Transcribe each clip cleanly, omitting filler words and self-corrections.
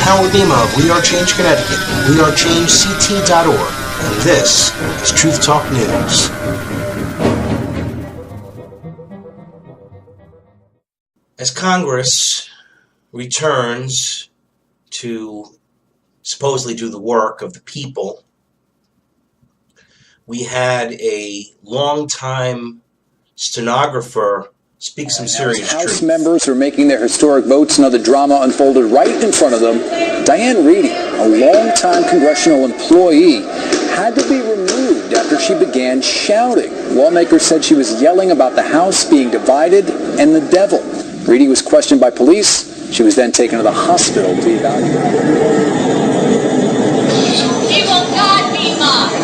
power team of We Are Change Connecticut, wearechangect.org, and this is Truth Talk News. As Congress returns to supposedly do the work of the people, we had a long-time stenographer speak some serious truth. House members are making their historic votes, and other drama unfolded right in front of them. Diane Reedy, a longtime congressional employee, had to be removed after she began shouting. Lawmakers said she was yelling about the House being divided and the devil. Reedy was questioned by police. She was then taken to the hospital to be evaluated. He will not be mocked.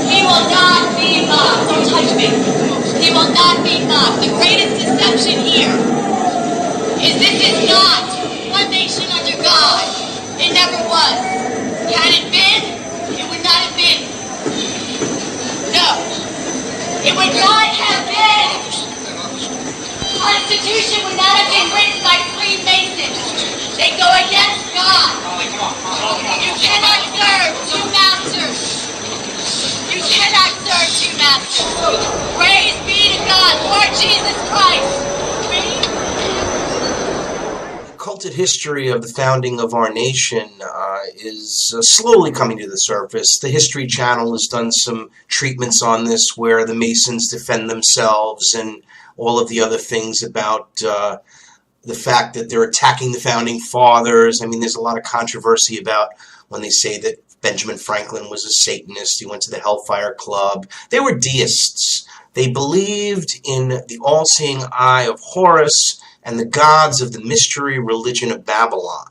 He will not be mocked. Don't touch me. He will not be mocked. The greatest deception here is this is not one nation under God. It never was. Had it been, it would not have been. No. It would not have been. The Constitution would not have been written by Freemasons. They go against God. You cannot serve two masters. You cannot serve two masters. Praise be to God, Lord Jesus Christ. The occulted history of the founding of our nation is slowly coming to the surface. The History Channel has done some treatments on this where the Masons defend themselves and all of the other things about the fact that they're attacking the founding fathers. I mean, there's a lot of controversy about when they say that Benjamin Franklin was a Satanist. He went to the Hellfire Club. They were deists. They believed in the all-seeing eye of Horus and the gods of the mystery religion of Babylon.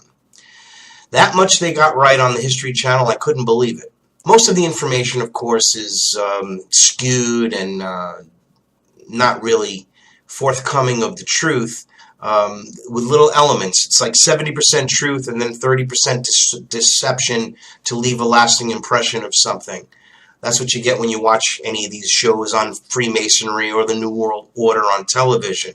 That much they got right on the History Channel. I couldn't believe it. Most of the information, of course, is skewed and not really forthcoming of the truth, with little elements. It's like 70% truth and then 30% deception to leave a lasting impression of something. That's what you get when you watch any of these shows on Freemasonry or the New World Order on television.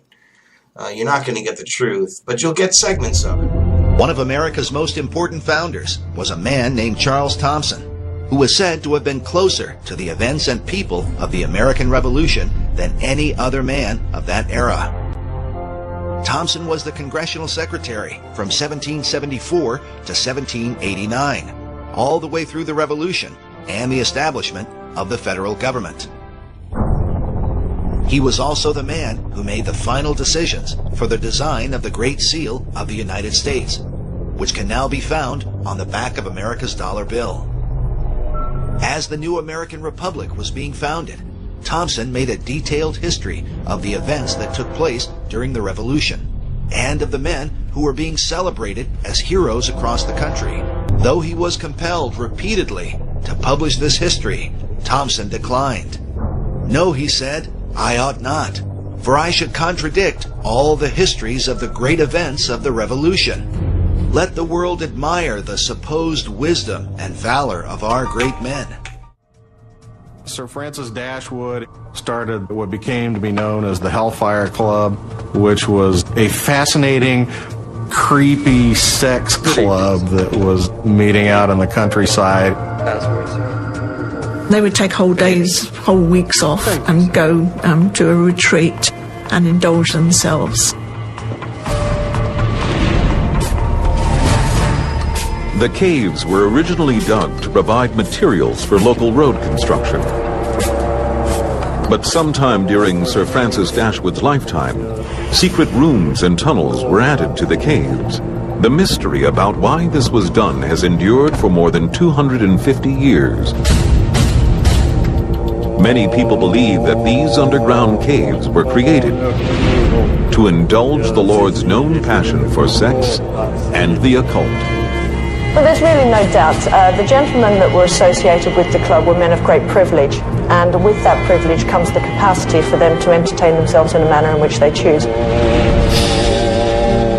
You're not going to get the truth, but you'll get segments of it. One of America's most important founders was a man named Charles Thompson, who was said to have been closer to the events and people of the American Revolution than any other man of that era. Thompson was the congressional secretary from 1774 to 1789, all the way through the Revolution and the establishment of the federal government. He was also the man who made the final decisions for the design of the Great Seal of the United States, which can now be found on the back of America's dollar bill. As the new American Republic was being founded, Thompson made a detailed history of the events that took place during the Revolution and of the men who were being celebrated as heroes across the country. Though he was compelled repeatedly to publish this history, Thompson declined. "No," he said, "I ought not, for I should contradict all the histories of the great events of the Revolution. Let the world admire the supposed wisdom and valor of our great men." Sir Francis Dashwood started what became to be known as the Hellfire Club, which was a fascinating, creepy sex club that was meeting out in the countryside. They would take whole days, whole weeks off and go to a retreat and indulge themselves. The caves were originally dug to provide materials for local road construction. But sometime during Sir Francis Dashwood's lifetime, secret rooms and tunnels were added to the caves. The mystery about why this was done has endured for more than 250 years. Many people believe that these underground caves were created to indulge the Lord's known passion for sex and the occult. Well, there's really no doubt. The gentlemen that were associated with the club were men of great privilege, and with that privilege comes the capacity for them to entertain themselves in a manner in which they choose.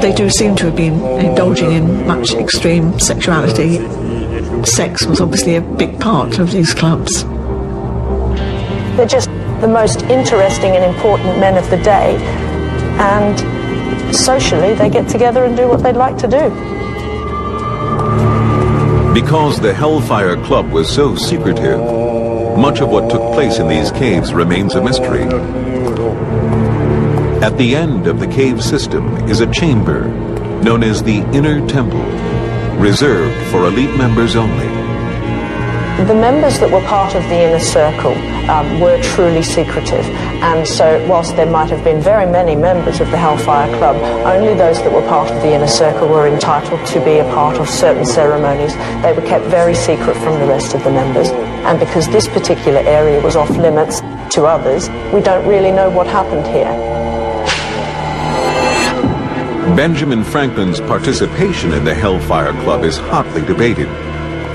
They do seem to have been indulging in much extreme sexuality. Sex was obviously a big part of these clubs. They're just the most interesting and important men of the day, and socially they get together and do what they'd like to do. Because the Hellfire Club was so secretive, much of what took place in these caves remains a mystery. At the end of the cave system is a chamber known as the Inner Temple, reserved for elite members only. The members that were part of the inner circle were truly secretive, and so whilst there might have been very many members of the Hellfire Club, only those that were part of the inner circle were entitled to be a part of certain ceremonies. They were kept very secret from the rest of the members, and because this particular area was off limits to others, we don't really know what happened here. Benjamin Franklin's participation in the Hellfire Club is hotly debated.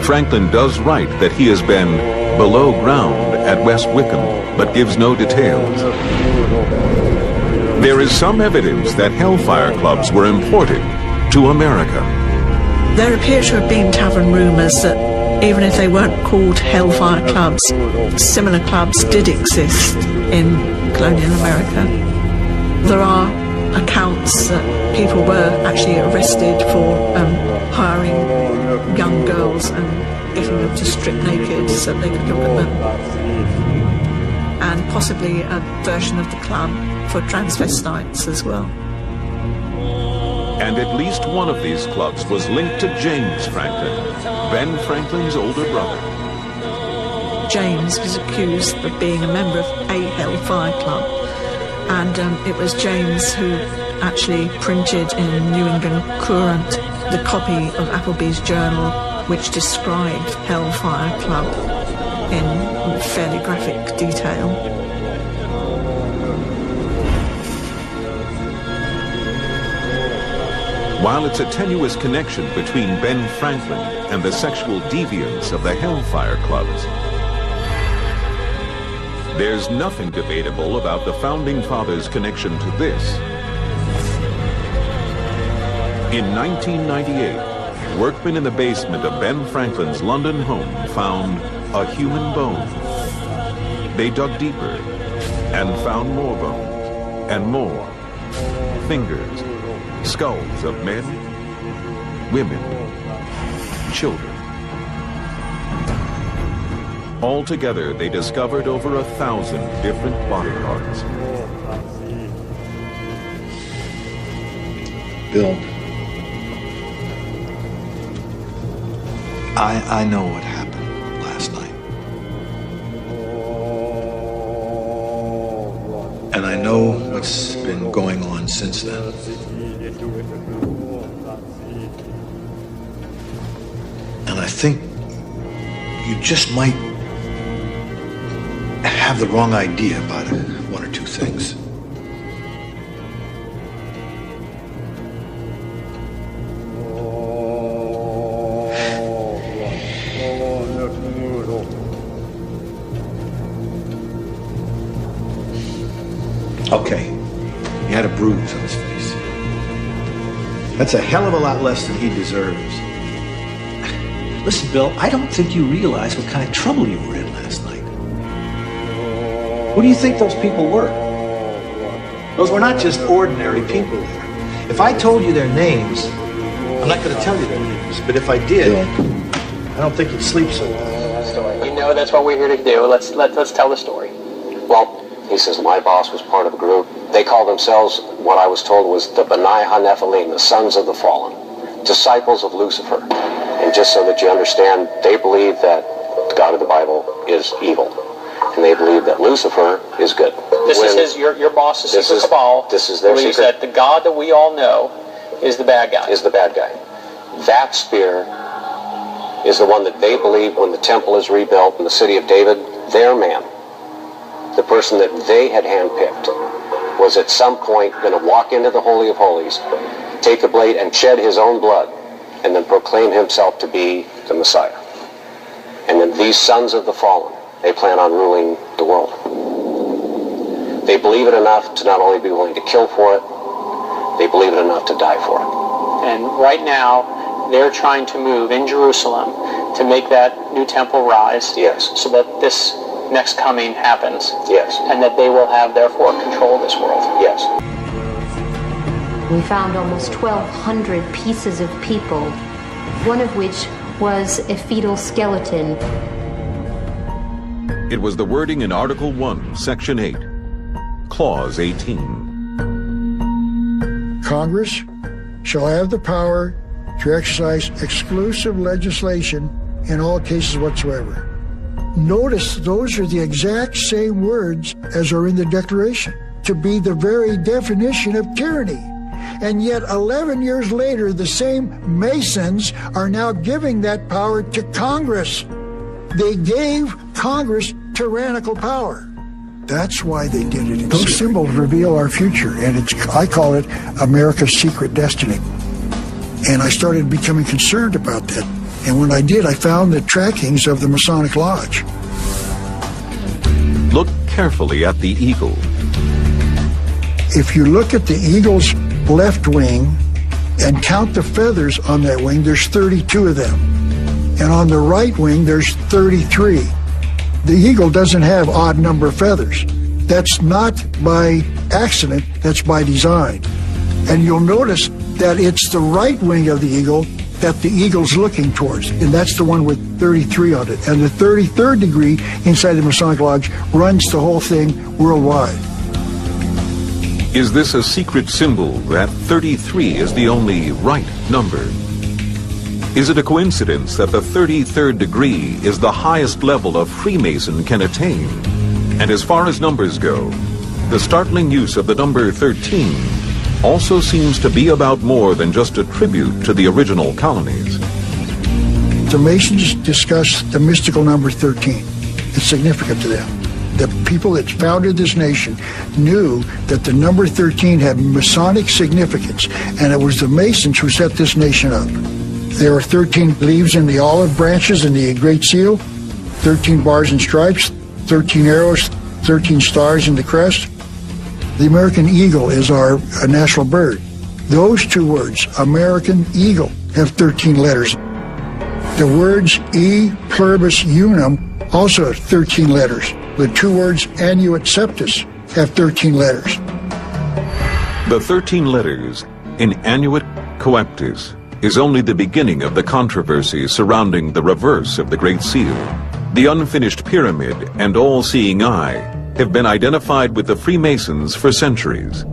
Franklin does write that he has been below ground at West Wickham, but gives no details. There is some evidence that Hellfire Clubs were imported to America. There appear to have been tavern rumours that even if they weren't called Hellfire Clubs, similar clubs did exist in colonial America. There are accounts that people were actually arrested for hiring young girls and getting them to strip naked so they could look at them, and possibly a version of the club for transvestites as well. And at least one of these clubs was linked to James Franklin, Ben Franklin's older brother. James was accused of being a member of a Hellfire Club, and it was James who actually printed in New England Courant the copy of Appleby's journal which described Hellfire Club in fairly graphic detail. While it's a tenuous connection between Ben Franklin and the sexual deviance of the Hellfire Clubs, there's nothing debatable about the Founding Fathers' connection to this. In 1998, workmen in the basement of Ben Franklin's London home found a human bone. They dug deeper and found more bones and more. Fingers, skulls of men, women, children. Altogether, they discovered over 1,000 different body parts. Bill, I know what happened last night. And I know what's been going on since then. And I think you just might have the wrong idea about one or two things. Okay, he had a bruise on his face. That's a hell of a lot less than he deserves. Listen, Bill, I don't think you realize what kind of trouble you were in last night. Who do you think those people were? Those were not just ordinary people there. If I told you their names, I'm not going to tell you their names, but if I did, I don't think you'd sleep so well. You know that's what we're here to do. Let's tell the story. Well, he says my boss was part of a group. They called themselves, what I was told was the B'nai HaNephilim, the sons of the fallen, disciples of Lucifer. And just so that you understand, they believe that the God of the Bible is evil. And they believe that Lucifer is good. This is your boss's secret cabal. This is their believes secret. that the God that we all know is the bad guy. Is the bad guy. That spear is the one that they believe when the temple is rebuilt in the city of David, their man, the person that they had handpicked, was at some point going to walk into the Holy of Holies, take a blade and shed his own blood, and then proclaim himself to be the Messiah. And then these sons of the fallen, they plan on ruling the world. They believe it enough to not only be willing to kill for it, they believe it enough to die for it. And right now, they're trying to move in Jerusalem to make that new temple rise. Yes. So that this next coming happens. Yes. And that they will have, therefore, control of this world. Yes. We found almost 1,200 pieces of people, one of which was a fetal skeleton. It was the wording in Article 1, Section 8, Clause 18. Congress shall have the power to exercise exclusive legislation in all cases whatsoever. Notice those are the exact same words as are in the Declaration, to be the very definition of tyranny. And yet 11 years later, the same Masons are now giving that power to Congress. They gave Congress tyrannical power. That's why they did it. Those symbols reveal our future, and I call it America's secret destiny. And I started becoming concerned about that. And when I did, I found the trackings of the Masonic Lodge. Look carefully at the eagle. If you look at the eagle's left wing and count the feathers on that wing, there's 32 of them. And on the right wing, there's 33. The eagle doesn't have odd number of feathers. That's not by accident, that's by design. And you'll notice that it's the right wing of the eagle that the eagle's looking towards, and that's the one with 33 on it. And the 33rd degree inside the Masonic Lodge runs the whole thing worldwide. Is this a secret symbol that 33 is the only right number? Is it a coincidence that the 33rd degree is the highest level a Freemason can attain? And as far as numbers go, the startling use of the number 13 also seems to be about more than just a tribute to the original colonies. The Masons discuss the mystical number 13. It's significant to them. The people that founded this nation knew that the number 13 had Masonic significance, and it was the Masons who set this nation up. There are 13 leaves in the olive branches in the Great Seal, 13 bars and stripes, 13 arrows, 13 stars in the crest. The American eagle is our national bird. Those two words, American eagle, have 13 letters. The words E pluribus unum also have 13 letters. The two words annuit septis have 13 letters. The 13 letters in annuit coeptis is only the beginning of the controversy surrounding the reverse of the Great Seal. The unfinished pyramid and all-seeing eye have been identified with the Freemasons for centuries.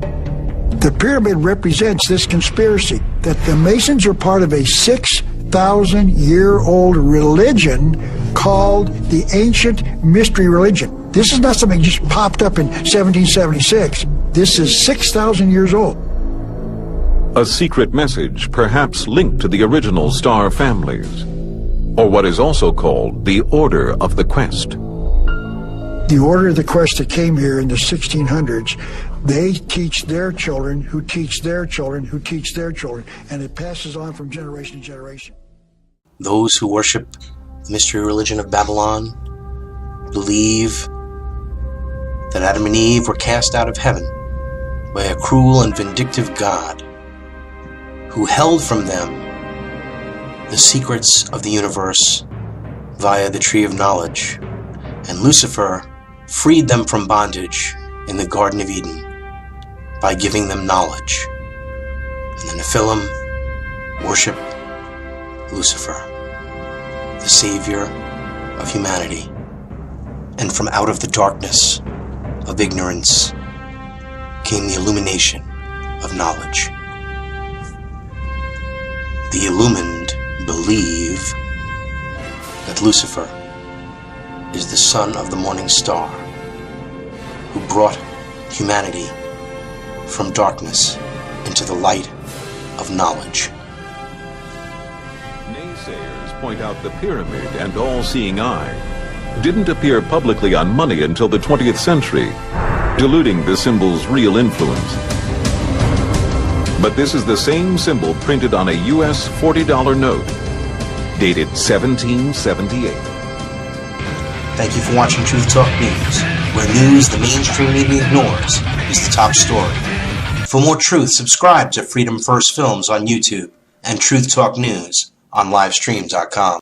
The pyramid represents this conspiracy that the Masons are part of a 6,000-year-old religion called the Ancient Mystery Religion. This is not something that just popped up in 1776. This is 6,000 years old. A secret message perhaps linked to the original star families, or what is also called the Order of the Quest. The Order of the Quest that came here in the 1600s, they teach their children who teach their children who teach their children, and it passes on from generation to generation. Those who worship the mystery religion of Babylon believe that Adam and Eve were cast out of heaven by a cruel and vindictive God who held from them the secrets of the universe via the tree of knowledge, and Lucifer freed them from bondage in the Garden of Eden by giving them knowledge. And the Nephilim worship Lucifer, the savior of humanity. And from out of the darkness of ignorance came the illumination of knowledge. The illumined believe that Lucifer is the son of the morning star who brought humanity from darkness into the light of knowledge. Naysayers point out the pyramid and all-seeing eye didn't appear publicly on money until the 20th century, diluting the symbol's real influence. But this is the same symbol printed on a U.S. $40 note, dated 1778. Thank you for watching Truth Talk News, where news the mainstream media ignores is the top story. For more truth, subscribe to Freedom First Films on YouTube and Truth Talk News on livestream.com.